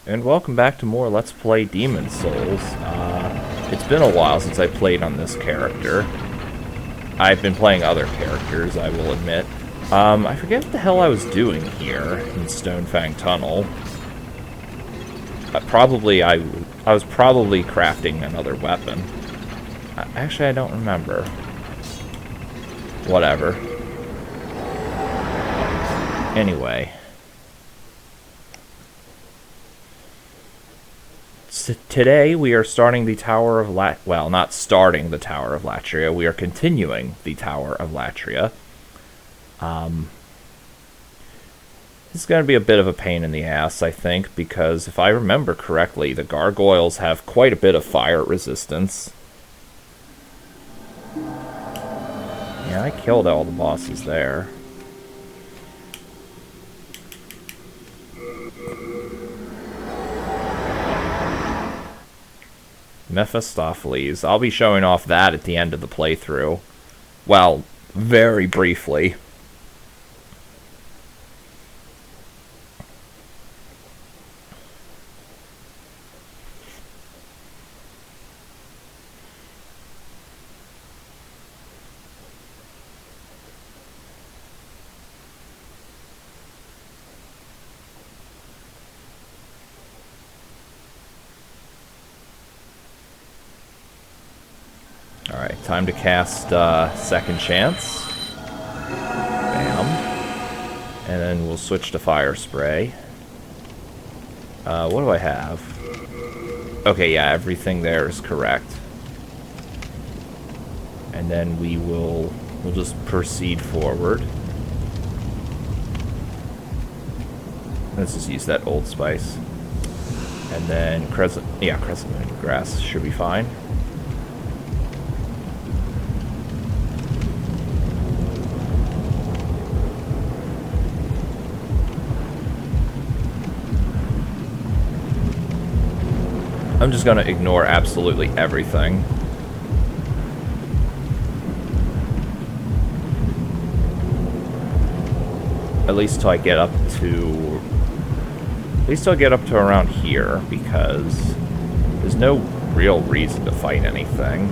And welcome back to more Let's Play Demon Souls. It's been a while since I played on this character. I've been playing other characters, I will admit. I forget what the hell I was doing here in Stonefang Tunnel. I was probably crafting another weapon. Actually, I don't remember. Whatever. Anyway. So today we are starting the Tower of well, not starting the Tower of Latria, we are continuing the Tower of Latria. This is going to be a bit of a pain in the ass, I think, because if I remember correctly, the gargoyles have quite a bit of fire resistance. Yeah, I killed all the bosses there. Mephistopheles. I'll be showing off that at the end of the playthrough. Well, very briefly. Alright, time to cast Second Chance. Bam. And then we'll switch to Fire Spray. What do I have? Okay, yeah, everything there is correct. And then we'll just proceed forward. Let's just use that Old Spice. And then Crescent Moon Grass should be fine. I'm just going to ignore absolutely everything. At least till I get up to... At least till I get up to around here, because there's no real reason to fight anything.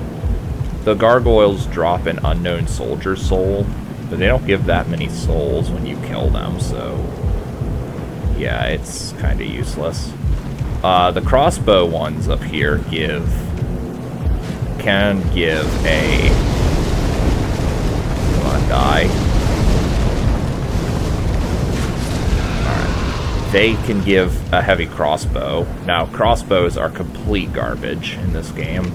The gargoyles drop an unknown soldier soul, but they don't give that many souls when you kill them, so... yeah, it's kind of useless. The crossbow ones up here can give a... Come on, die. Alright. They can give a heavy crossbow. Now, crossbows are complete garbage in this game.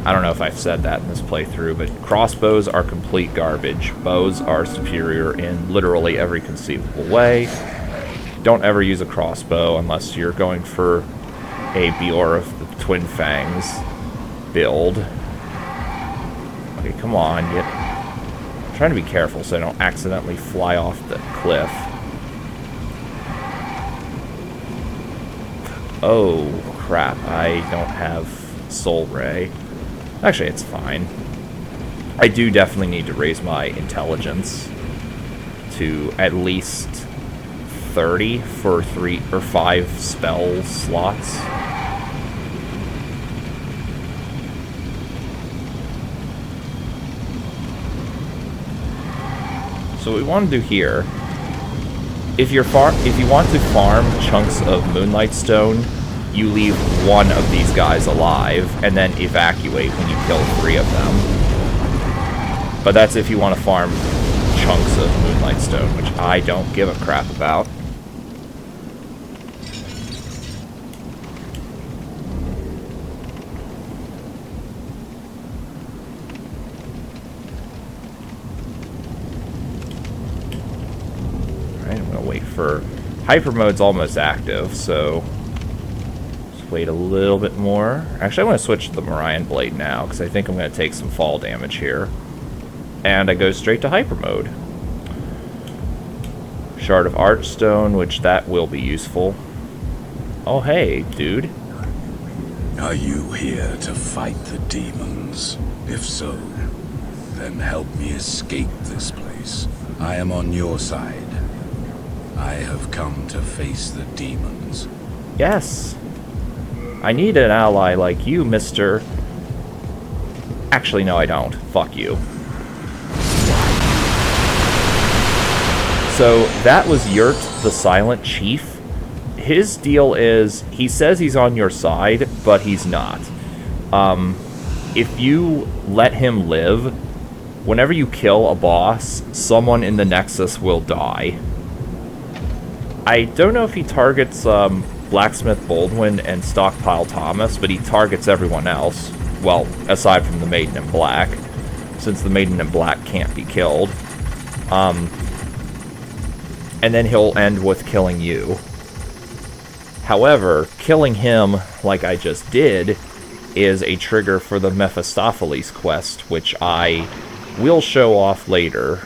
I don't know if I've said that in this playthrough, but crossbows are complete garbage. Bows are superior in literally every conceivable way. Don't ever use a crossbow unless you're going for a Bior of the Twin Fangs build. Okay, come on. I'm trying to be careful so I don't accidentally fly off the cliff. Oh, crap. I don't have Soul Ray. Actually, it's fine. I do definitely need to raise my intelligence to at least 30 for 3 or 5 spell slots. So what we want to do here, if you want to farm chunks of Moonlight Stone, you leave one of these guys alive and then evacuate when you kill 3 of them. But that's if you want to farm chunks of Moonlight Stone, which I don't give a crap about. Hyper mode's almost active, so just wait a little bit more. Actually, I want to switch to the Morion Blade now, because I think I'm going to take some fall damage here. And I go straight to hyper mode. Shard of Archstone, which that will be useful. Oh, hey, dude. Are you here to fight the demons? If so, then help me escape this place. I am on your side. I have come to face the demons. Yes. I need an ally like you, mister. Actually, no, I don't. Fuck you. So, that was Yurt, the Silent Chief. His deal is, he says he's on your side, but he's not. If you let him live, whenever you kill a boss, someone in the Nexus will die. I don't know if he targets Blacksmith Baldwin and Stockpile Thomas, but he targets everyone else. Well, aside from the Maiden in Black, since the Maiden in Black can't be killed. And then he'll end with killing you. However, killing him, like I just did, is a trigger for the Mephistopheles quest, which I will show off later,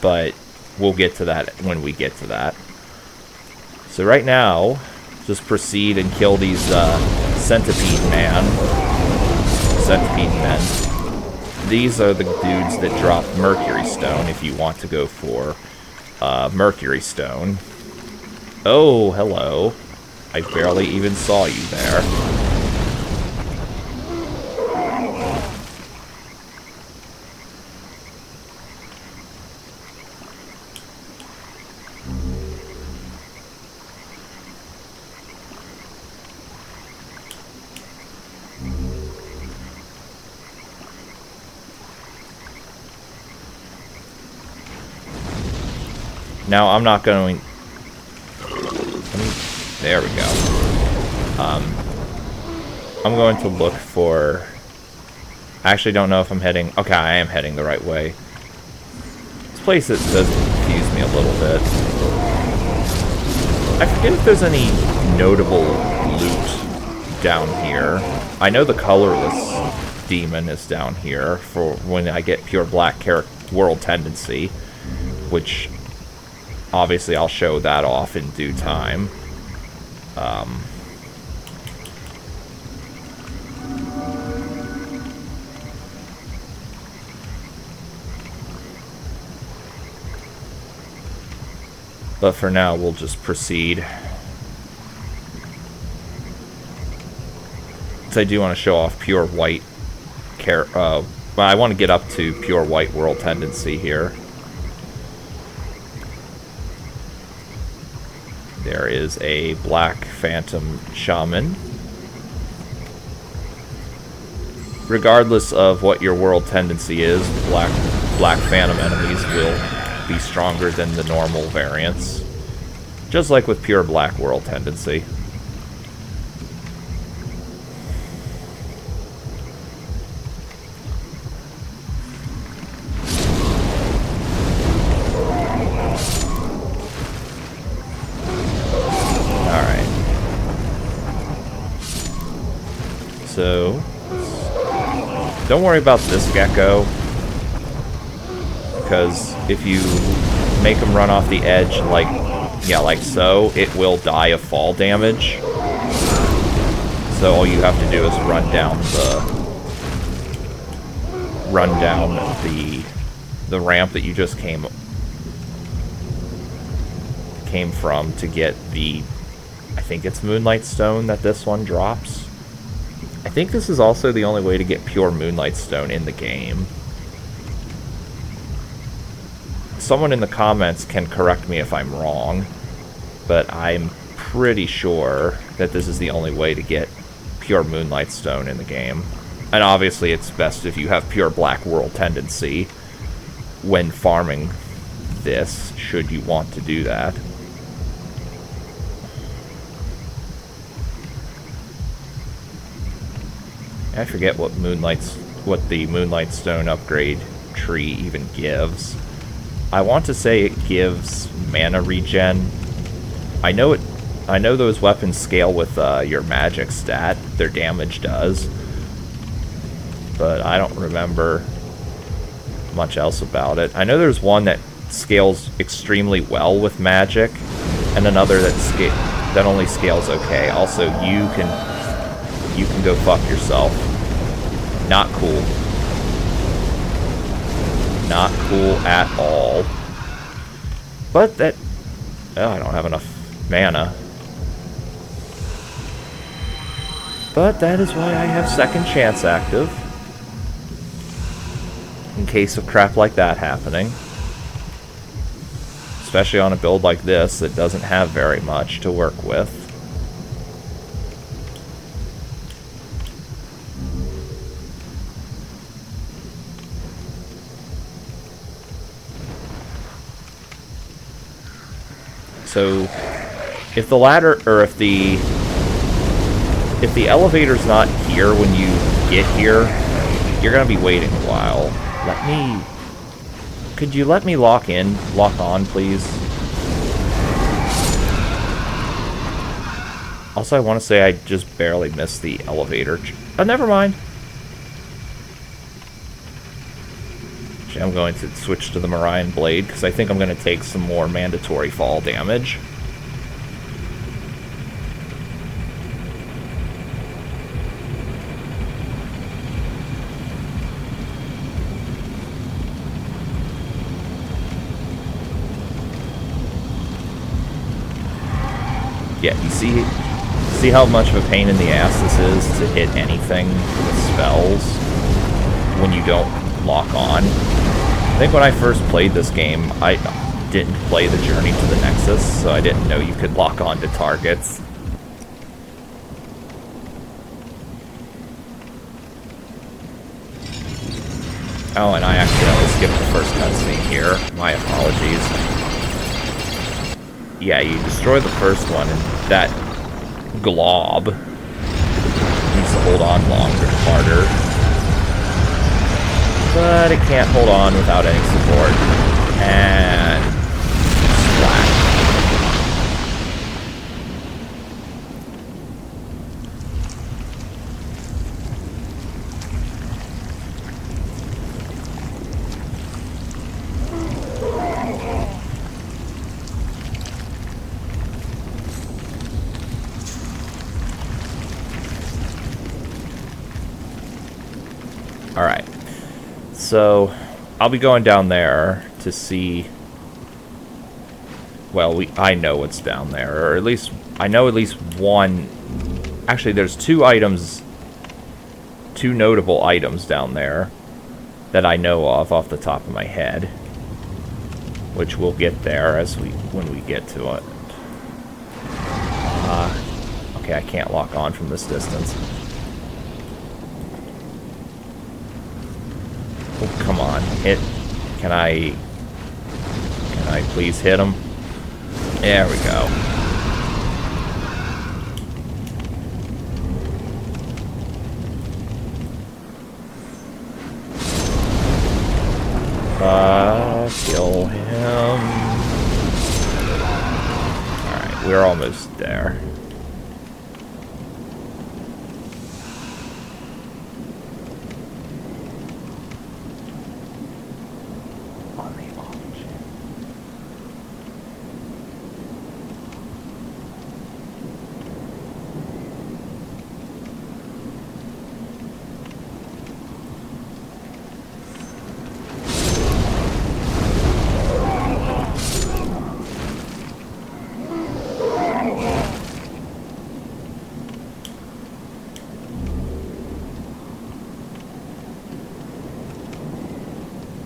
but we'll get to that when we get to that. So right now, just proceed and kill these centipede men. These are the dudes that drop Mercury Stone if you want to go for Mercury Stone. Oh, hello. I barely even saw you there. Now, I'm not going... There we go. I'm going to look for... I actually don't know if I'm heading... Okay, I am heading the right way. This place does confuse me a little bit. I forget if there's any notable loot down here. I know the colorless demon is down here for when I get pure black world tendency, which... Obviously, I'll show that off in due time. But for now, we'll just proceed. So I do want to show off pure white. I want to get up to pure white world tendency here. There is a Black Phantom Shaman. Regardless of what your world tendency is, Black Phantom enemies will be stronger than the normal variants. Just like with pure Black world tendency. So, don't worry about this gecko, because if you make him run off the edge like so, it will die of fall damage. So all you have to do is run down the ramp that you just came from to get the, I think it's Moonlight Stone that this one drops. I think this is also the only way to get pure Moonlight Stone in the game. Someone in the comments can correct me if I'm wrong, but I'm pretty sure that this is the only way to get pure Moonlight Stone in the game. And obviously it's best if you have pure Black World tendency when farming this, should you want to do that. I forget what the Moonlight Stone upgrade tree even gives. I want to say it gives mana regen. I know those weapons scale with your magic stat. Their damage does. But I don't remember much else about it. I know there's one that scales extremely well with magic, and another that only scales okay. Also, you can go fuck yourself. Not cool. Not cool at all. But that... Oh, I don't have enough mana. But that is why I have second chance active. In case of crap like that happening. Especially on a build like this that doesn't have very much to work with. So, if the ladder, or if the elevator's not here when you get here, you're gonna be waiting a while. Could you let me lock on, please? Also, I want to say I just barely missed the elevator. Oh, never mind. Actually, I'm going to switch to the Marion Blade, because I think I'm going to take some more mandatory fall damage. Yeah, you see how much of a pain in the ass this is to hit anything with spells when you don't lock on? I think when I first played this game, I didn't play the Journey to the Nexus, so I didn't know you could lock on to targets. Oh, and I accidentally skipped the first cutscene here. My apologies. Yeah, you destroy the first one, and that glob needs to hold on harder. But it can't hold on without any support. And splat. Alright, so I'll be going down there to see, well, I know what's down there, or at least, I know at least one, actually there's two notable items down there that I know of off the top of my head, which we'll get there when we get to it. Okay, I can't lock on from this distance. Oh, come on, hit. Can I please hit him? There we go. Kill him. Alright, we're almost there.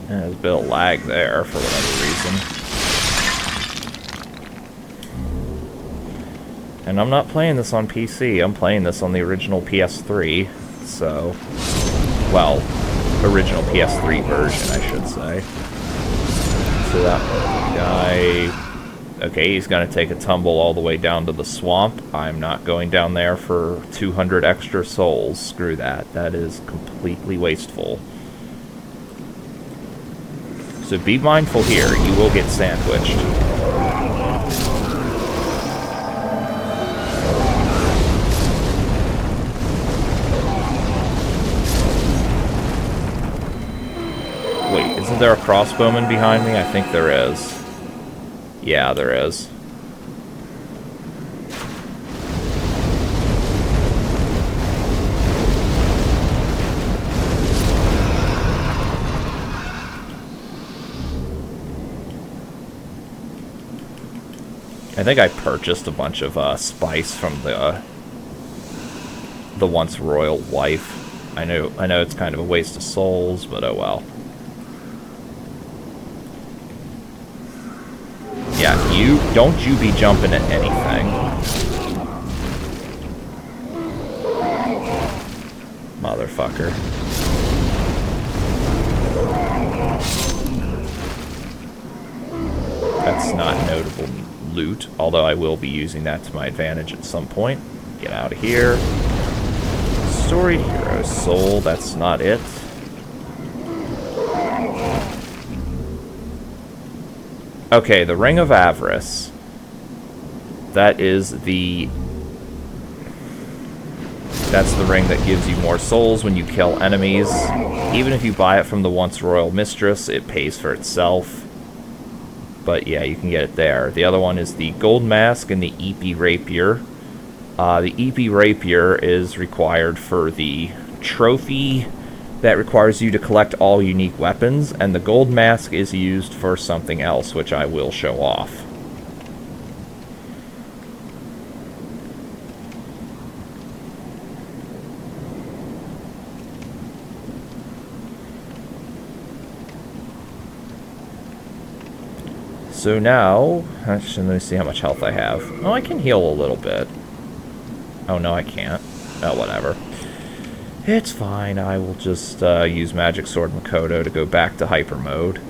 There's a bit of lag there for whatever reason. And I'm not playing this on PC, I'm playing this on the original PS3, so... Well, original PS3 version, I should say. So that guy... Okay, he's gonna take a tumble all the way down to the swamp. I'm not going down there for 200 extra souls. Screw that. That is completely wasteful. So be mindful here, you will get sandwiched. Wait, isn't there a crossbowman behind me? I think there is. Yeah, there is. I think I purchased a bunch of spice from the the once royal wife. I know it's kind of a waste of souls, but oh well. Yeah, don't you be jumping at anything. Motherfucker. That's not notable loot, although I will be using that to my advantage at some point. Get out of here. Storied Hero Soul, that's not it. Okay, the Ring of Avarice. That's the ring that gives you more souls when you kill enemies. Even if you buy it from the once royal mistress, it pays for itself. But yeah, you can get it there. The other one is the Gold Mask and the EP Rapier. The EP Rapier is required for the trophy that requires you to collect all unique weapons, and the Gold Mask is used for something else, which I will show off. So now, actually, let me see how much health I have. Oh, I can heal a little bit. Oh, no, I can't. Oh, whatever. It's fine. I will just use Magic Sword Makoto to go back to hyper mode.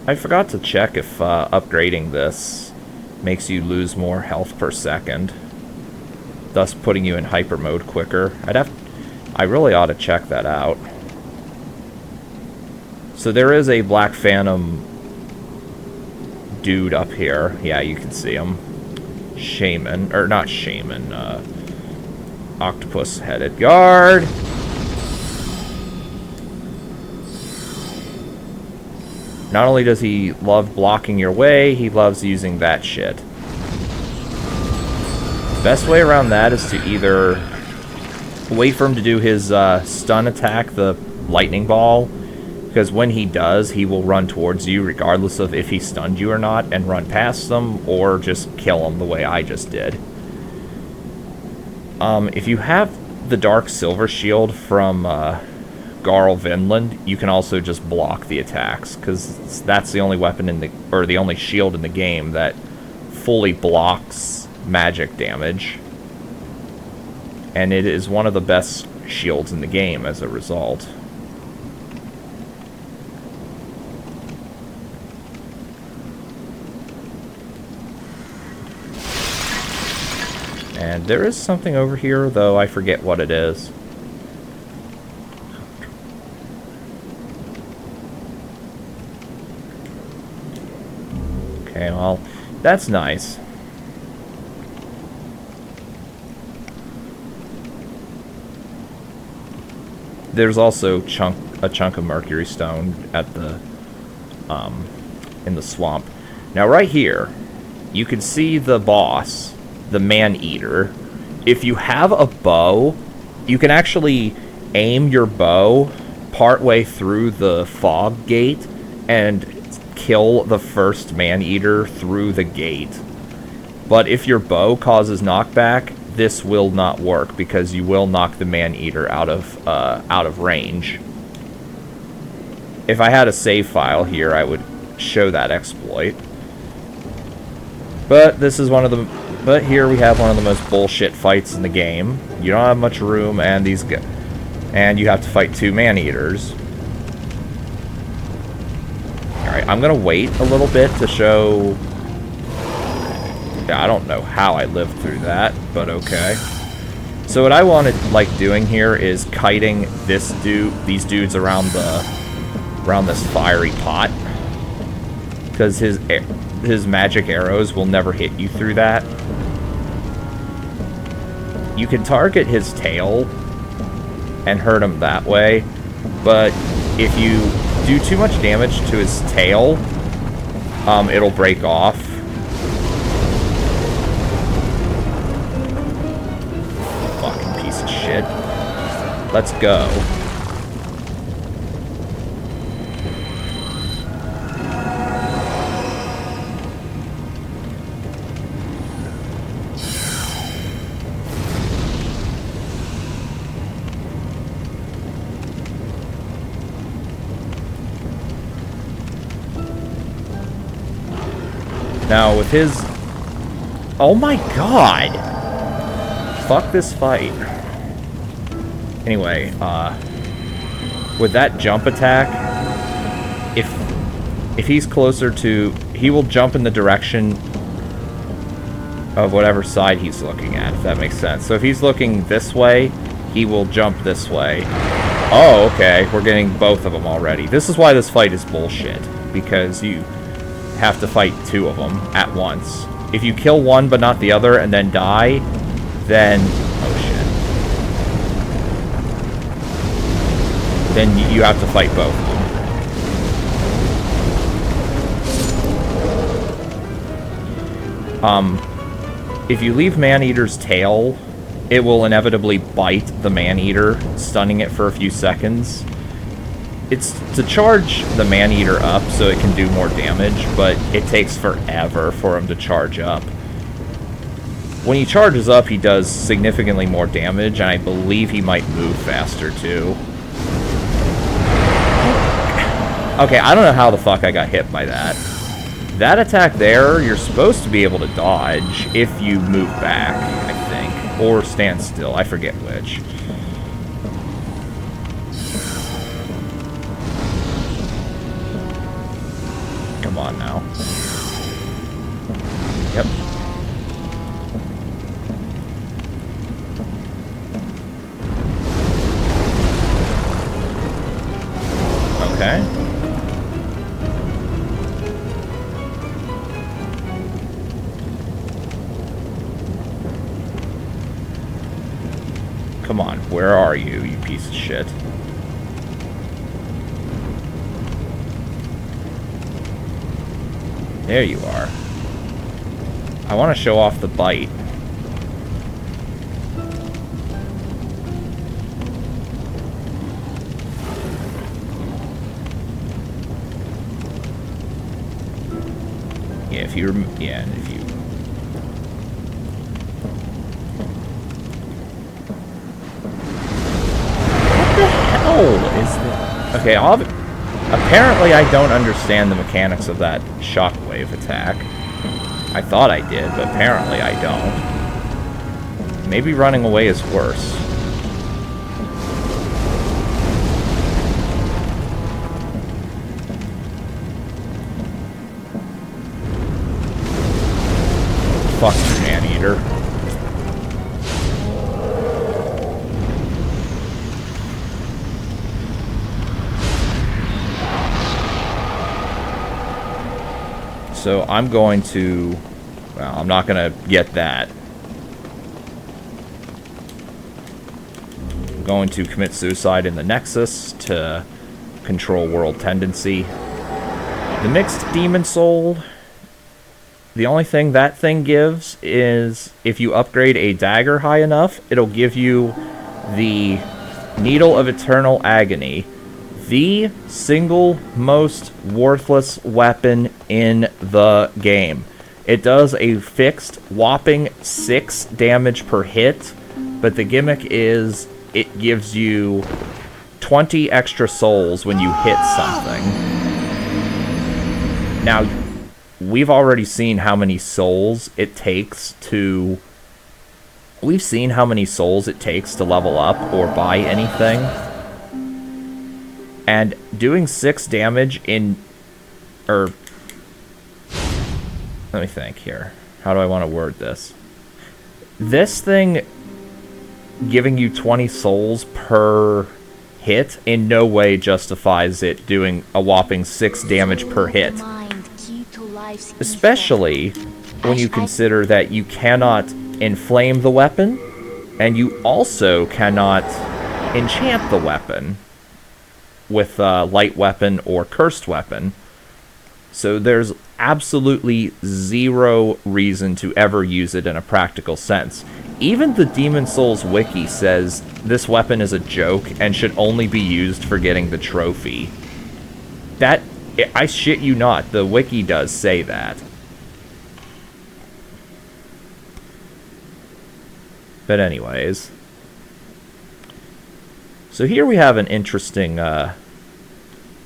I forgot to check if upgrading this makes you lose more health per second, thus putting you in hyper mode quicker. I really ought to check that out. So there is a Black Phantom dude up here. Yeah, you can see him. Shaman, or not Shaman, octopus-headed guard. Not only does he love blocking your way, he loves using that shit. Best way around that is to either wait for him to do his stun attack, the lightning ball, because when he does, he will run towards you regardless of if he stunned you or not, and run past them, or just kill him the way I just did. If you have the Dark Silver Shield from Garl Vinland, you can also just block the attacks, because that's the only weapon or the only shield in the game that fully blocks magic damage. And it is one of the best shields in the game as a result. And there is something over here, though I forget what it is. Okay, well, that's nice. There's also a chunk of Mercury Stone at the in the swamp. Now, right here, you can see the boss, the Man-Eater. If you have a bow, you can actually aim your bow partway through the fog gate and kill the first Man-Eater through the gate. But if your bow causes knockback, this will not work, because you will knock the Man-Eater out of range. If I had a save file here, I would show that exploit. But this is but here we have one of the most bullshit fights in the game. You don't have much room, and you have to fight two Man-Eaters. Alright, I'm gonna wait a little bit to show... I don't know how I lived through that, but okay. So what I wanted doing here is kiting these dudes around this fiery pot, because his magic arrows will never hit you through that. You can target his tail and hurt him that way, but if you do too much damage to his tail, it'll break off. Fucking piece of shit. Let's go. Now, with his... Oh my god! Fuck this fight. Anyway, with that jump attack, if he's closer to... He will jump in the direction of whatever side he's looking at, if that makes sense. So if he's looking this way, he will jump this way. Oh, okay, we're getting both of them already. This is why this fight is bullshit, because you have to fight two of them at once. If you kill one but not the other and then die, then... Oh, shit. Then you have to fight both of them. If you leave Maneater's tail, it will inevitably bite the Maneater, stunning it for a few seconds. It's to charge the Maneater up so it can do more damage, but it takes forever for him to charge up. When he charges up, he does significantly more damage, and I believe he might move faster, too. Okay, I don't know how the fuck I got hit by that. That attack there, you're supposed to be able to dodge if you move back, I think. Or stand still, I forget which. Come on now. Yep. Okay. Come on, where are you, you piece of shit? There you are. I want to show off the bite. Yeah, if you... Yeah, and if you... Is that? Okay, apparently I don't understand the mechanics of that shockwave attack. I thought I did, but apparently I don't. Maybe running away is worse. Fuck you, Maneater. So I'm going to... Well, I'm not going to get that. I'm going to commit suicide in the Nexus to control world tendency. The mixed demon soul... The only thing that thing gives is if you upgrade a dagger high enough, it'll give you the Needle of Eternal Agony. The single most worthless weapon in the game. It does a fixed whopping 6 damage per hit, but the gimmick is it gives you 20 extra souls when you hit something. Now, we've already seen how many souls it takes to... We've seen how many souls it takes to level up or buy anything. And doing 6 damage in... Let me think here. How do I want to word this? This thing giving you 20 souls per hit in no way justifies it doing a whopping 6 damage per hit. Especially when you consider that you cannot inflame the weapon, and you also cannot enchant the weapon with a light weapon or cursed weapon. So there's absolutely zero reason to ever use it in a practical sense. Even the Demon Souls wiki says this weapon is a joke and should only be used for getting the trophy. That, I shit you not, the wiki does say that. But anyways. So here we have an interesting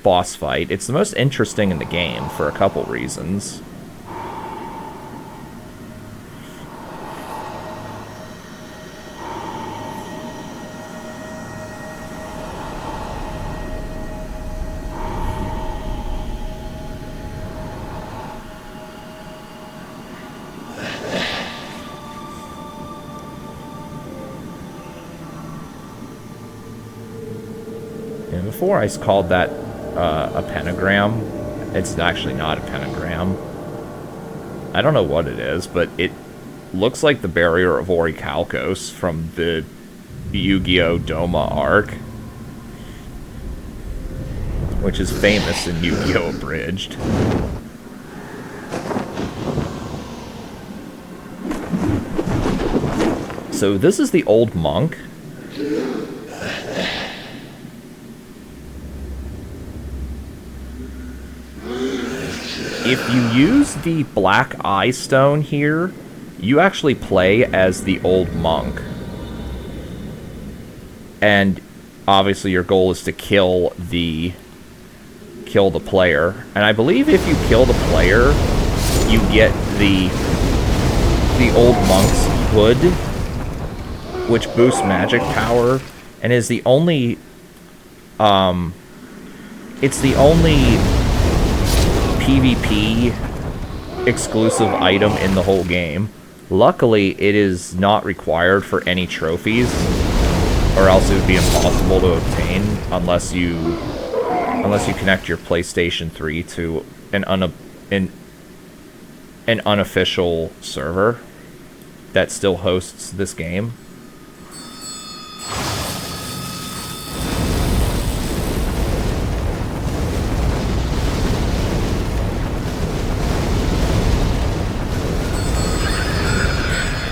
boss fight. It's the most interesting in the game for a couple reasons. And before I called that a pentagram. It's actually not a pentagram. I don't know what it is, but it looks like the barrier of Orichalcos from the Yu-Gi-Oh! Doma arc, which is famous in Yu-Gi-Oh! Abridged. So this is the old monk. If you use the Black Eye Stone here, you actually play as the old monk. And obviously your goal is to kill the player. And I believe if you kill the player, you get the old monk's hood, which boosts magic power and is the only it's the only PvP exclusive item in the whole game. Luckily, it is not required for any trophies, or else it would be impossible to obtain unless you connect your PlayStation 3 to an unofficial server that still hosts this game.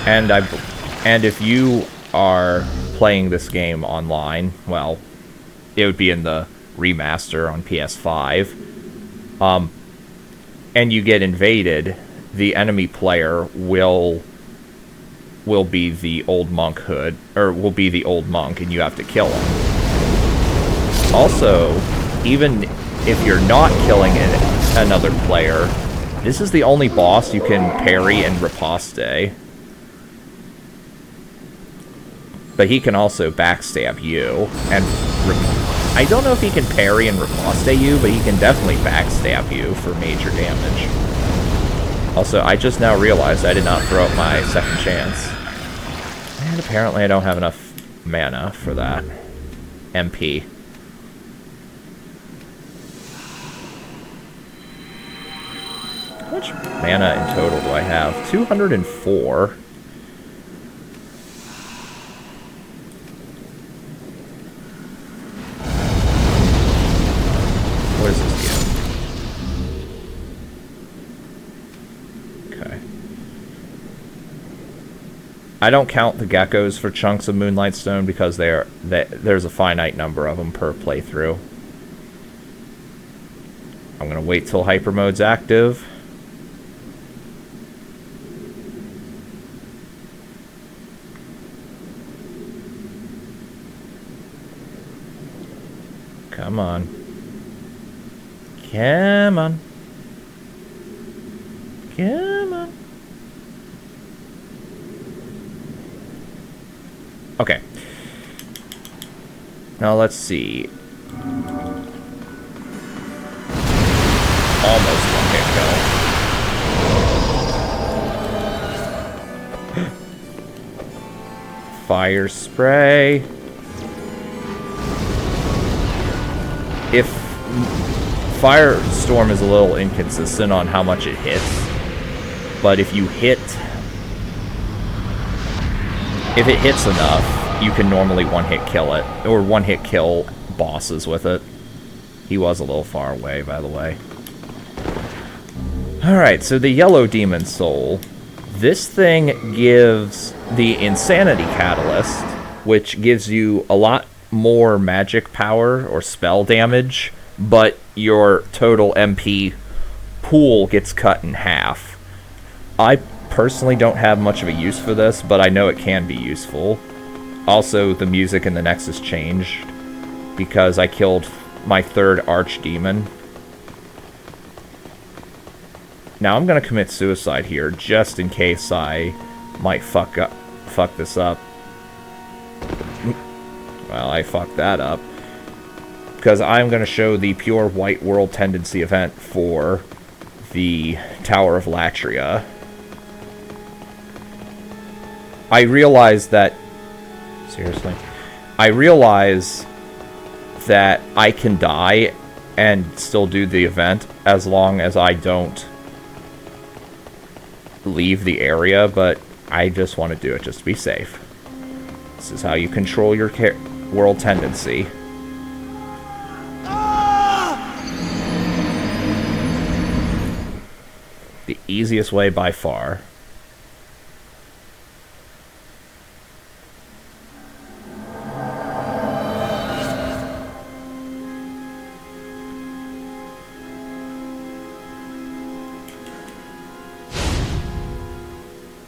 And if you are playing this game online, well, it would be in the remaster on PS5. And you get invaded, the enemy player will be the old monk hood, or will be the old monk, and you have to kill him. Also, even if you're not killing another player, this is the only boss you can parry and riposte. But he can also backstab you, and I don't know if he can parry and riposte you, but he can definitely backstab you for major damage. Also, I just now realized I did not throw up my second chance. And apparently I don't have enough mana for that. MP. How much mana in total do I have? 204. What does this give? Okay. I don't count the geckos for chunks of Moonlight Stone because there's a finite number of them per playthrough. I'm going to wait till Hyper Mode's active. Come on. Come on. Come on. Okay. Now let's see. Almost one hit kill. Fire spray. If Firestorm is a little inconsistent on how much it hits, but if it hits enough, you can normally one-hit kill it, or one-hit kill bosses with it. He was a little far away, by the way. Alright, so the Yellow Demon Soul. This thing gives the Insanity Catalyst, which gives you a lot more magic power or spell damage, but your total MP pool gets cut in half. I personally don't have much of a use for this, but I know it can be useful. Also, the music in the Nexus changed because I killed my third archdemon. Now I'm gonna commit suicide here just in case I might fuck this up. Well, I fucked that up. Because I'm going to show the pure white world tendency event for the Tower of Latria. I realize that... Seriously? I realize that I can die and still do the event as long as I don't leave the area, but I just want to do it just to be safe. This is how you control your world tendency. The easiest way by far.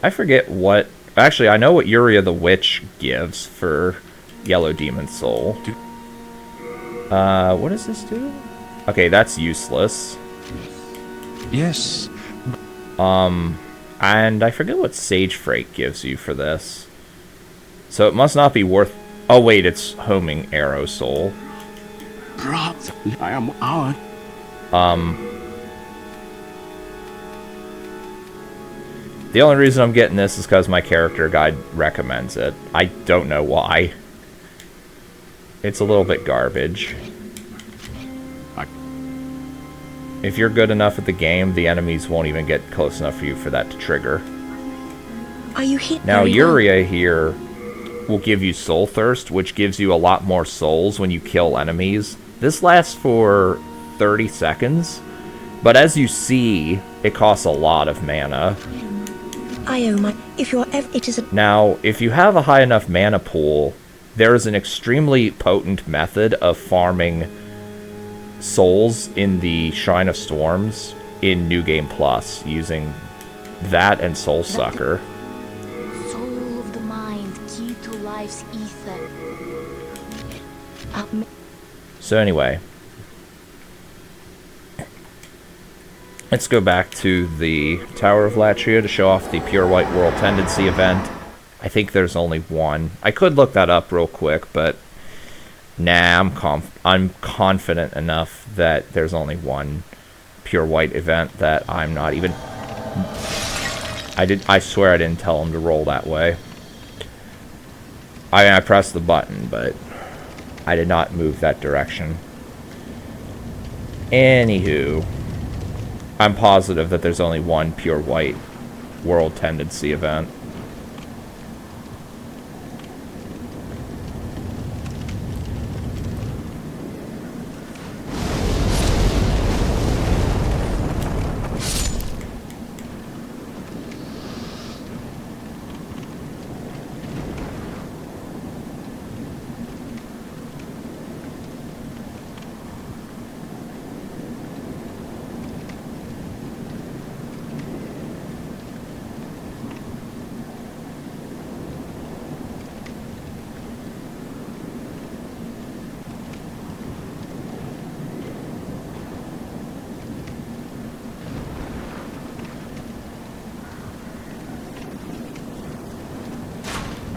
I forget what... Actually, I know what Uria the Witch gives for Yellow Demon Soul. What does this do? Okay, that's useless. Yes. And I forget what Sage Freight gives you for this. So it must not be worth... Oh, wait, it's Homing Arrow Soul. I am out. The only reason I'm getting this is because my character guide recommends it. I don't know why. It's a little bit garbage. If you're good enough at the game, the enemies won't even get close enough for you for that to trigger. Are you hit? Now, Uria here will give you Soul Thirst, which gives you a lot more souls when you kill enemies. This lasts for 30 seconds, but as you see, it costs a lot of mana. If you're it is a... Now, if you have a high enough mana pool, there is an extremely potent method of farming souls in the Shrine of Storms in New Game Plus, using that and Soul Sucker. Soul of the mind, key to life's ether. So anyway, let's go back to the Tower of Latria to show off the Pure White World Tendency event. I think there's only one. I could look that up real quick, but nah, I'm confident enough that there's only one Pure White event that I'm not even... I swear I didn't tell him to roll that way. I pressed the button, but I did not move that direction. Anywho, I'm positive that there's only one Pure White World Tendency event.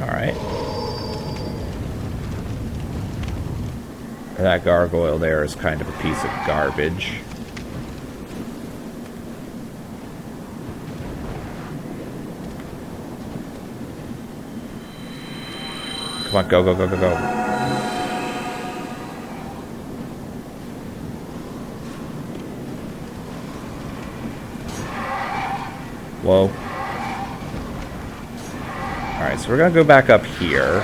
Alright. That gargoyle there is kind of a piece of garbage. Come on, go, go, go, go, go. Whoa. Alright, so we're gonna go back up here.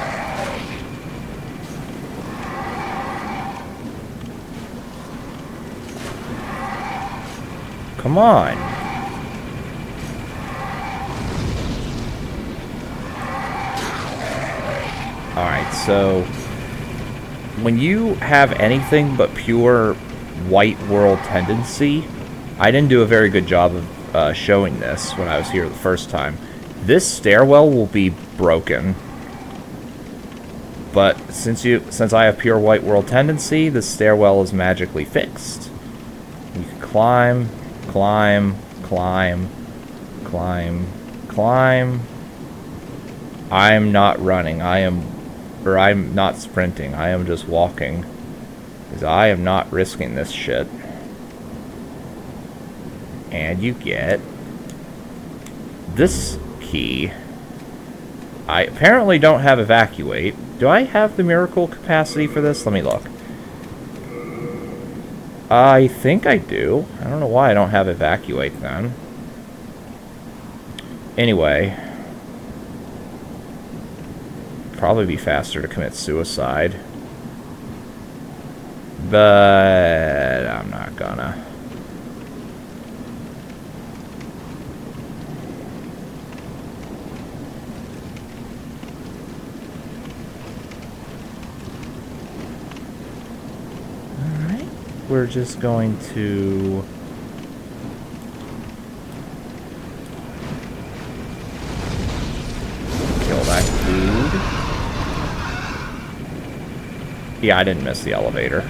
Come on. Alright, so when you have anything but pure white world tendency, I didn't do a very good job of showing this when I was here the first time. This stairwell will be broken, but since I have pure white world tendency, the stairwell is magically fixed. You can climb, climb, climb, climb, climb. I'm not running. I'm not sprinting. I am just walking, because I am not risking this shit. And you get this key. I apparently don't have evacuate. Do I have the miracle capacity for this? Let me look. I think I do. I don't know why I don't have evacuate then. Anyway. Probably be faster to commit suicide. But I'm not gonna. Alright. We're just going to... kill that dude. Yeah, I didn't miss the elevator.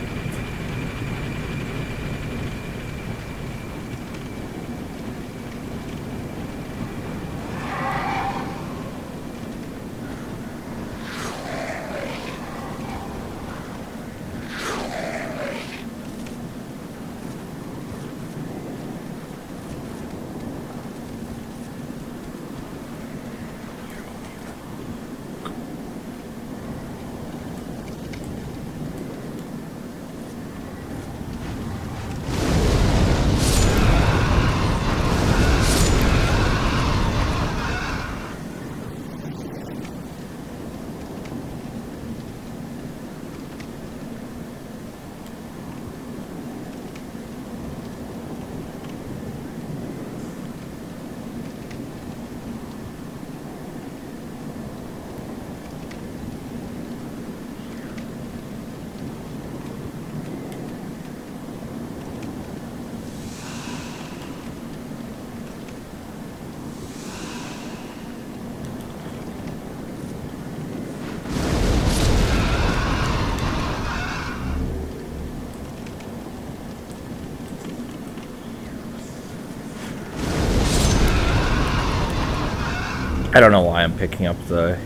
I don't know why I'm picking up the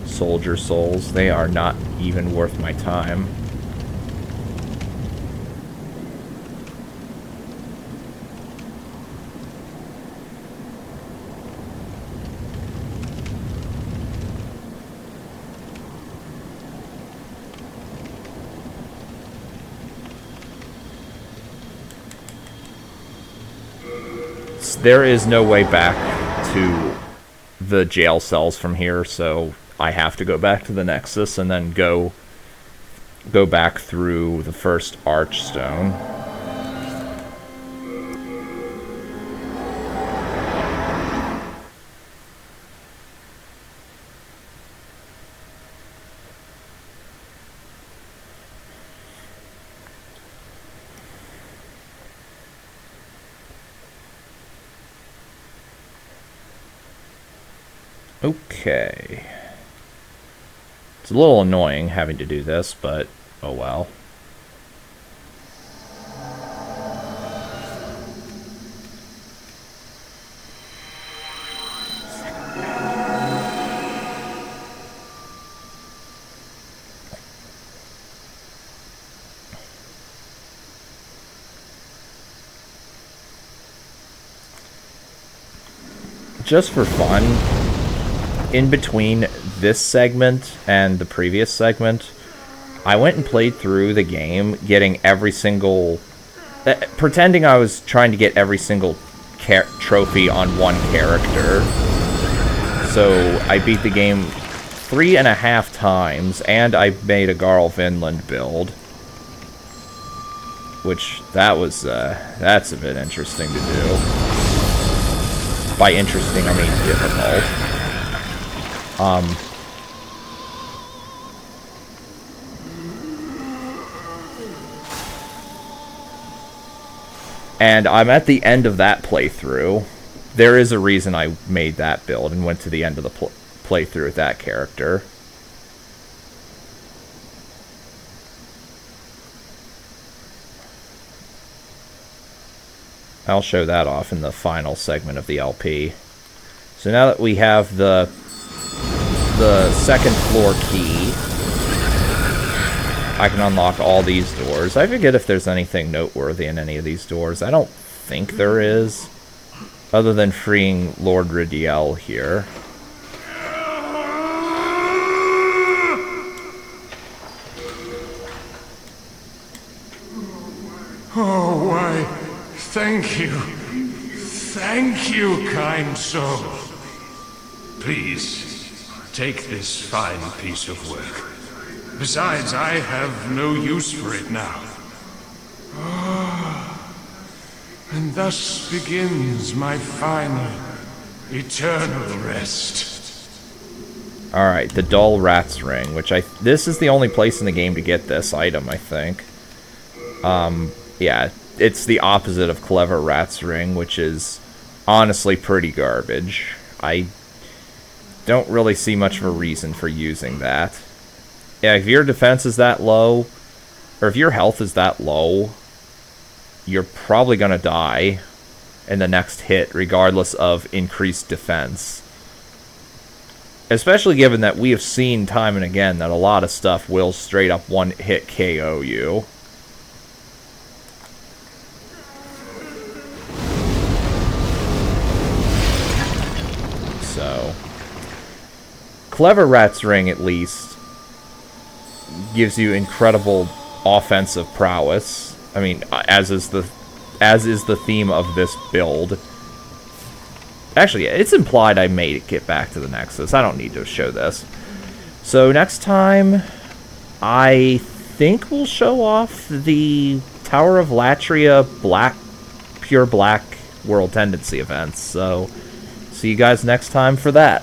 soldier souls. They are not even worth my time. There is no way back to the jail cells from here, so I have to go back to the Nexus and then go back through the first Archstone. Okay. It's a little annoying having to do this, but oh well. Just for fun, in between this segment and the previous segment, I went and played through the game, getting every single... pretending I was trying to get every single trophy on one character. So I beat the game 3.5 times, and I made a Garl Vinland build. Which, that's a bit interesting to do. By interesting, I mean difficult. And I'm at the end of that playthrough. There is a reason I made that build and went to the end of the playthrough with that character. I'll show that off in the final segment of the LP. So now that we have the second floor key, I can unlock all these doors. I forget if there's anything noteworthy in any of these doors. I don't think there is, other than freeing Lord Rydell here. Thank you. Thank you, kind soul. Please, take this fine piece of work. Besides, I have no use for it now. And thus begins my final, eternal rest. Alright, the Dull Rat's Ring, which this is the only place in the game to get this item, I think. Yeah, it's the opposite of Clever Rat's Ring, which is honestly pretty garbage. I don't really see much of a reason for using that. Yeah, if your defense is that low, or if your health is that low, you're probably gonna die in the next hit, regardless of increased defense. Especially given that we have seen time and again that a lot of stuff will straight up one-hit KO you. So, Clever Rat's Ring, at least, gives you incredible offensive prowess. I mean, as is the theme of this build. Actually, it's implied I made it get back to the Nexus. I don't need to show this. So next time, I think we'll show off the Tower of Latria Pure Black World Tendency events. So, see you guys next time for that.